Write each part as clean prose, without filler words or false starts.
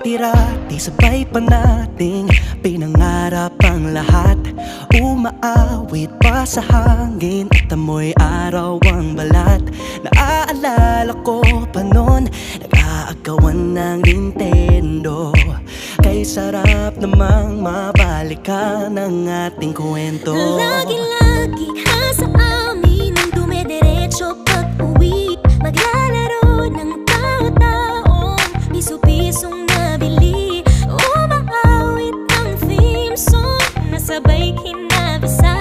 Dati-rati sabay pa nating pinangarap ang lahat. Umaawit pa sa hangin at amoy araw ang balat. Naaalala ko pa noon, nag-aagawan ng Nintendo. Kay sarap namang mabalikan ang ating kwento. Lagi-lagi ka sa amin ang dumediretso pag-uwi. Maglalaro ng tao-taong piso-pisong nabili. Umaawit ang theme song na sabay kinabasa.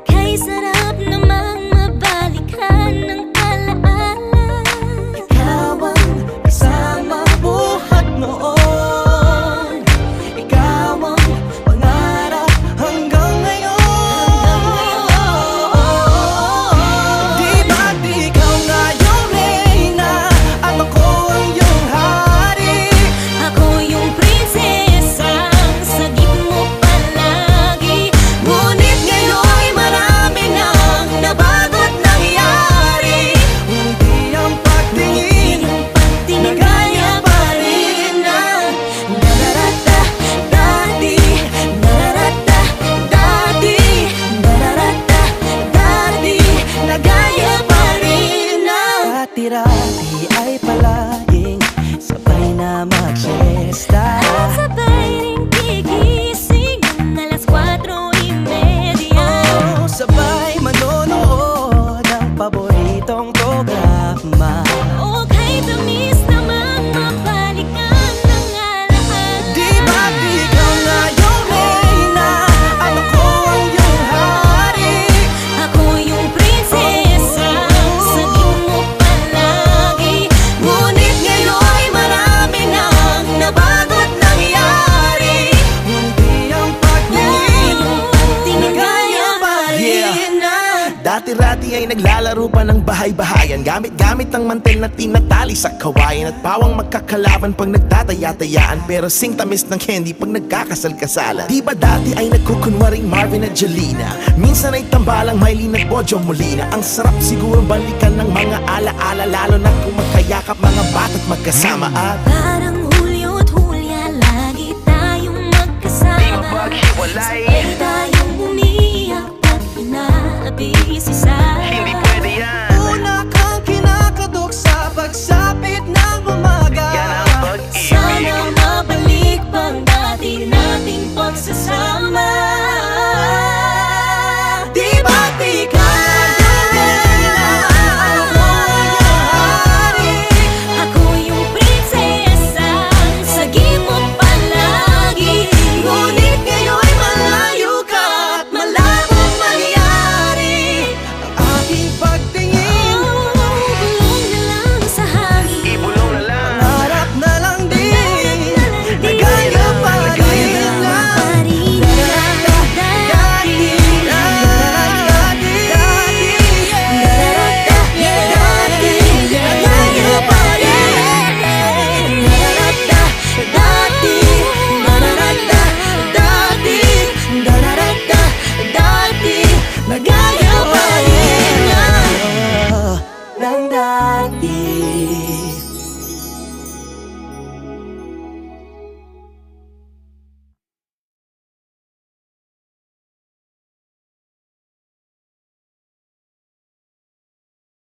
Kay sarap namang mabalikan ng alaala. Ikaw ang kasama buhat noon. Ikaw ang pangarap hanggang ngayon. Di ba't ikaw nga yung reyna at ako ang iyong hari? Ako yung prinsesang sagip mo palagi. Ngunit ngayon'y marami nang nabago't nangyari. Hindi ang pagtingin na gaya pa rin ng nararata dati. Nararata dati. Nararata dati. Na gaya pa rin ng dati-rati ay palaging sabay na mag-siesta. At sabay ring gigising ng alas 4:30. Oh, sabay manonood ng paboritong programa. O kay tamis namang mabalikan ng alaala. Di ba't ikaw nga yung reyna at ako ang iyong hari? Ako yung prinsesang sagip mo palagi. Ngunit ngayon'y marami nang nabago't nangyari. Hindi ang pagtingin na gaya pa rin ng Dati-rati ay naglalaro pa ng bahay-bahayan, gamit-gamit ang mantel na tinatali sa kawayan. At pawang magkakalaban pag nagtataya-tayaan, pero sing tamis ng candy pag nagkakasal-kasalan. Di ba dati ay nagkukunwaring Marvin at Jelena? Minsan ay tambalang Mylene at Bojo Molina. Ang sarap siguro balikan ng mga ala-ala, lalo na kung magkayakap mga bata't magkasama. At Parang Hulyo at Hulya, lagi tayong magkasama. Sabay tayong umiyak at inaabis isa. una kang kinakatok sa pagsapit ng umaga. Sana mabalik pang dati nating pagsasama. Di ba't ikaw yung reyna at ako ang iyong hari? Ako yung prinsesang sagip mo palagi. Ngunit ngayon'y malayo ka at malabong mangyari. Ang aking pagtingin, Bulong na lang sa hangin. pangarap na lang din, na gaya pa rin ng dati.